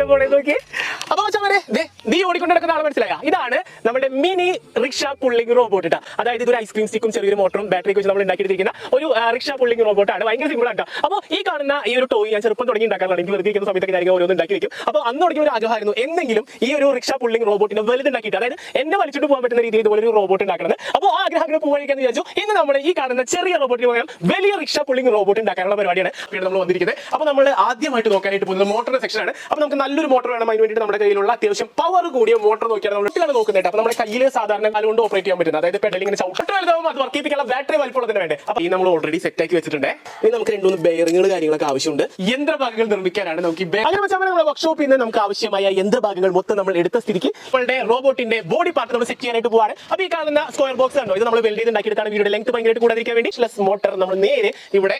ആയിട്ട് പോണേ നോക്കി. അപ്പൊ നീ ഓടിക്കൊണ്ട് നടക്കുന്ന ആളെ മനസ്സിലായ? ഇതാണ് നമ്മുടെ മിനി റിക്ഷ പുള്ളിംഗ് റോബോട്ട് ഇട്ടാ. അതായത് ഇതൊരു ഐസ്ക്രീം സ്റ്റിക്കും ചെറിയൊരു മോട്ടറും ബാറ്ററി വെച്ച് നമ്മൾ ഉണ്ടാക്കിയിരിക്കുന്ന ഒരു റിക്ഷ പുള്ളിംഗ് റോബോട്ടാണ്. ഭയങ്കര സിമ്പിൾ ആണ്. അപ്പോൾ ഈ കാണുന്ന ഈ ഒരു ടോയ് ഞാൻ ചെറുപ്പം തുടങ്ങി ഉണ്ടാക്കാറുണ്ട്. എനിക്ക് വെറുതെ ഇരിക്കുന്ന സമയത്തൊക്കെ ഞാൻ ഓരോന്നും ഉണ്ടാക്കി വെക്കും. അപ്പോൾ അന്ന് തുടങ്ങിയ ഒരു ആഗ്രഹമായിരുന്നു എന്തെങ്കിലും ഈ ഒരു റിക്ഷ പുള്ളിംഗ് റോബോട്ടിനെ വലുതുണ്ടാക്കിയിട്ട്, അതായത് എന്നെ വലിച്ചിട്ട് പോകാൻ പറ്റുന്ന രീതിയിൽ ഇതുപോലെ ഒരു റോബോട്ട് ഉണ്ടാക്കുന്നത്. അപ്പോൾ ആ ആഗ്രഹത്തിന് പോകാൻ വിചാരിച്ചു. ഇന്ന് നമ്മൾ ഈ കാണുന്ന ചെറിയ റോബോട്ടിന് പകരം വലിയ റിക്ഷ പുള്ളിംഗ് റോബോട്ട് ഉണ്ടാക്കാനുള്ള പരിപാടിയാണ് പിന്നെ നമ്മൾ വന്നിരിക്കുന്നത്. അപ്പോൾ നമ്മൾ ആദ്യമായിട്ട് നോക്കാനായിട്ട് പോകുന്നത് മോട്ടറിന്റെ സെക്ഷനാണ്. അപ്പോൾ നമുക്ക് നല്ലൊരു മോട്ടർ വേണം. അതിന് വേണ്ടിയിട്ട് നമ്മുടെ കയ്യിലുള്ള അത്യാവശ്യം പവർ കൂടിയ മോട്ടർ നോക്കിയാണ് നമ്മൾ ഇട്ടാണ് നോക്കുന്നത്. അപ്പോൾ നമ്മുടെ കയ്യിൽ സാധാരണ കാലുകൊണ്ട് ഓപ്പറേറ്റ് ചെയ്യാൻ പറ്റുന്നത്, അതായത് പെഡൽ ഇങ്ങനെ ചവിട്ട് വലുതാവും, അത് വർക്ക് ചെയ്യിപ്പിക്കാനുള്ള ബാറ്ററി വലിപ്പമുള്ളതിന് വേണ്ടേ. അപ്പോൾ ഈ നമ്മൾ ഓൾറെഡി സെറ്റ് ആക്കി വെച്ചിട്ടുണ്ട്. ഇനി നമുക്ക് 2-3 ബെയറിങ്ങുകൾ കാര്യങ്ങളൊക്കെ ആവശ്യമുണ്ട്. യന്ത്രഭാഗങ്ങൾ നിർമ്മിക്കാനാണ് നമുക്ക് അങ്ങനെ വെച്ചാൽ നമ്മുടെ വർക്ക്ഷോപ്പിൽ നിന്ന് നമുക്ക് ആവശ്യമായ യന്ത്രഭാഗങ്ങൾ മൊത്തം നമ്മൾ എടുത്ത സ്ഥിതിക്ക് നമ്മളുടെ റോബോട്ടിന്റെ ബോഡി പാർട്ട് നമ്മൾ സെറ്റ് ചെയ്യാനായിട്ട് പോവാണ്. അപ്പോൾ ഈ കാണുന്ന സ്ക്വയർ ബോക്സ് ഉണ്ടോ, ഇത് നമ്മൾ വെൽഡ് ചെയ്ത് ഉണ്ടാക്കിയെടുത്താണ്. വീഡിയോ ലെങ്ത് ഭയങ്കരമായിട്ട് കൂടാതിരിക്കാൻ വേണ്ടി മോട്ടർ നമ്മൾ നേരെ ഇവിടെ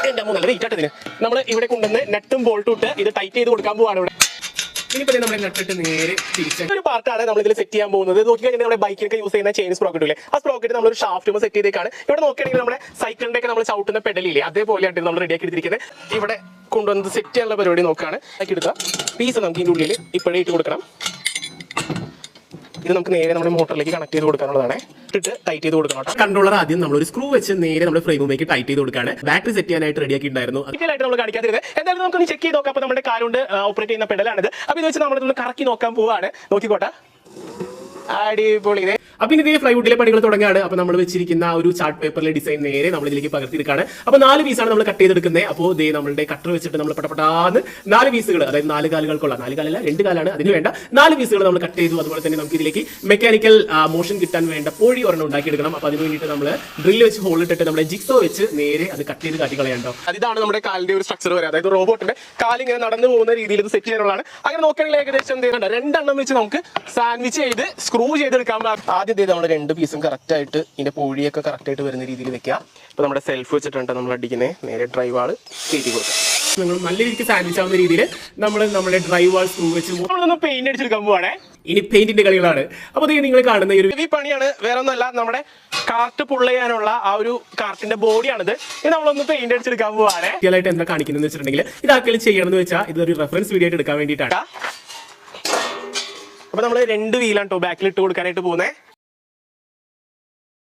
നല്ല വെയിറ്റായിട്ടതിന് നമ്മൾ ഇവിടെ കൊണ്ടുവന്ന് നെട്ടും ബോൾട്ടും ഇട്ട് ഇത് ടൈറ്റ് ചെയ്ത് കൊടുക്കാൻ പോവാണ്. ഇവിടെ ഇനിയിപ്പോൾ നമ്മുടെ നട്ടിട്ട് നേരെ തിരിച്ച് ഒരു പാർട്ടാണ് നമ്മൾ ഇതിൽ സെറ്റ് ചെയ്യാൻ പോകുന്നത്. നോക്കിക്കഴിഞ്ഞാൽ നമ്മുടെ ബൈക്കിനൊക്കെ യൂസ് ചെയ്യുന്ന ചെയിൻ സ്പ്രോക്കറ്റ് ഇല്ലേ, ആ സ്പ്രോക്കറ്റ് നമ്മളൊരു ഷാഫ്റ്റ് സെറ്റ് ചെയ്തേക്കാണ്. ഇവിടെ നോക്കുകയാണെങ്കിൽ നമ്മുടെ സൈക്കിളിന്റെ ഒക്കെ നമ്മൾ ചവിട്ടുന്ന പെഡലില്ലേ, അതേപോലെയാണ് നമ്മൾ റെഡിയാക്കി എടുത്തിരിക്കുന്നത്. ഇവിടെ കൊണ്ടുവന്ന് സെറ്റ് ചെയ്യാനുള്ള പരിപാടി നോക്കുകയാണ്. എടുക്കുക പീസ് നമുക്ക് ഇതിൻ്റെ ഉള്ളിൽ ഇപ്പോഴേ ഇട്ട് കൊടുക്കണം. ഇത് നമുക്ക് നേരെ നമ്മുടെ മോട്ടറിലേക്ക് കണക്ട് ചെയ്ത് കൊടുക്കാനുള്ളതാണ്. ഇട്ടിട്ട് ടൈറ്റ് ചെയ്ത് കൊടുക്കണം. കൺട്രോളർ ആദ്യം നമ്മൾ ഒരു സ്ക്രൂ വെച്ച് നേരെ നമ്മുടെ ഫ്രെയിമിലേക്ക് ടൈറ്റ് ചെയ്ത് കൊടുക്കുകയാണ്. ബാറ്ററി സെറ്റ് ചെയ്യാനായിട്ട് റെഡിയാക്കി ഉണ്ടായിരുന്നു. ഡീറ്റെയിലായിട്ട് നമ്മൾ കാണിക്കാതിരുന്നത്. എന്തായാലും നമുക്കൊന്ന് ചെക്ക് ചെയ്ത് നോക്കാം. അപ്പോൾ നമ്മുടെ കാലുകൊണ്ട് ഓപ്പറേറ്റ് ചെയ്യുന്ന പെഡലാണിത്. അപ്പോൾ ഇത് വെച്ച് നമ്മളിതൊന്ന് കറക്കി നോക്കാൻ പോവാണ്. നോക്കിക്കോട്ടെ, അടിപൊളി. അപ്പൊ ഇതേ ഫ്ലൈവുഡിലെ പണികൾ തുടങ്ങുകയാണ്. അപ്പൊ നമ്മൾ വെച്ചിരിക്കുന്ന ഒരു ചാർട്ട് പേപ്പറിലെ ഡിസൈൻ നേരെ നമ്മൾ ഇതിലേക്ക് പകർത്തിയെടുക്കുകയാണ്. അപ്പൊ 4 പീസാണ് നമ്മൾ കട്ട് ചെയ്തെടുക്കുന്നത്. അപ്പോൾ ഇതേ നമ്മളുടെ കട്ടർ വെച്ചിട്ട് നമ്മൾ പട്ടപ്പെട്ടാന്ന് 4 പീസുകൾ, അതായത് 4 കാലുകൾക്കുള്ള 4 കാലല്ല 2 കാലാണ് അതിന് വേണ്ട 4 പീസുകൾ നമ്മൾ കട്ട് ചെയ്തു. അതുപോലെ തന്നെ നമുക്ക് ഇതിലേക്ക് മെക്കാനിക്കൽ മോഷൻ കിട്ടാൻ വേണ്ട പൊഴി ഒരെണ്ണം ഉണ്ടാക്കിയെടുക്കണം. അപ്പൊ അതിന് വേണ്ടിയിട്ട് നമ്മൾ ഡ്രില്ല് വെച്ച് ഹോൾ ഇട്ടിട്ട് നമ്മുടെ ജിക്സോ വെച്ച് നേരെ അത് കട്ട് ചെയ്ത് കാട്ടി കളയാണ്ടോ. ഇതാണ് നമ്മുടെ കാലിന്റെ ഒരു സ്ട്രക്ചർ വരെ, അതായത് റോബോട്ടിന്റെ കാലിങ്ങനെ നടന്നു പോകുന്ന രീതിയിൽ ഇത് സെറ്റ് ചെയ്യാനുള്ളതാണ്. അങ്ങനെ നോക്കുകയാണെങ്കിൽ ഏകദേശം 2 വെച്ച് നമുക്ക് സാൻഡ്വിച്ച് ചെയ്ത് സ്ക്രൂ ചെയ്തെടുക്കാൻ. ആദ്യം നമ്മൾ 2 പീസും കറക്റ്റ് ആയിട്ട് ഇതിന്റെ പൊഴിയൊക്കെ കറക്റ്റ് ആയിട്ട് വരുന്ന രീതിയിൽ വെക്കുക. അപ്പൊ നമ്മുടെ സെൽഫ് വെച്ചിട്ടുണ്ട് നമ്മൾ അടിക്കുന്നത്. നേരെ ഡ്രൈവ് വാൾ കയറ്റി കൊടുക്കുക. നിങ്ങൾ നല്ല രീതിക്ക് സാൻഡ്വിച്ച് ആവുന്ന രീതിയിൽ നമ്മൾ നമ്മുടെ ഡ്രൈവ് വാൾ സ്ക്രൂ വെച്ച് നമ്മളൊന്ന് പെയിന്റ് അടിച്ചെടുക്കാൻ പോവാണേ. ഇനി പെയിന്റിന്റെ കളികളാണ്. അപ്പോൾ നിങ്ങൾ കാണുന്ന ഈ പണിയാണ്, വേറെ ഒന്നല്ല, നമ്മുടെ കാർട്ട് പുള്ള ചെയ്യാനുള്ള ആ ഒരു കാർട്ടിന്റെ ബോഡിയാണിത്. ഇത് നമ്മളൊന്ന് പെയിന്റ് അടിച്ചെടുക്കാൻ പോവാണ്. ആയിട്ട് എന്താ കാണിക്കുന്നത് വെച്ചിട്ടുണ്ടെങ്കിൽ ഇതാക്കൽ ചെയ്യണമെന്ന് വെച്ചാൽ ഇതൊരു റെഫറൻസ് വീഡിയോ ആയിട്ട് എടുക്കാൻ വേണ്ടിയിട്ടാണ്. അപ്പൊ നമ്മൾ 2 വീലാണ് കേട്ടോ ബാക്കിൽ ഇട്ട് കൊടുക്കാനായിട്ട് പോകുന്നത്.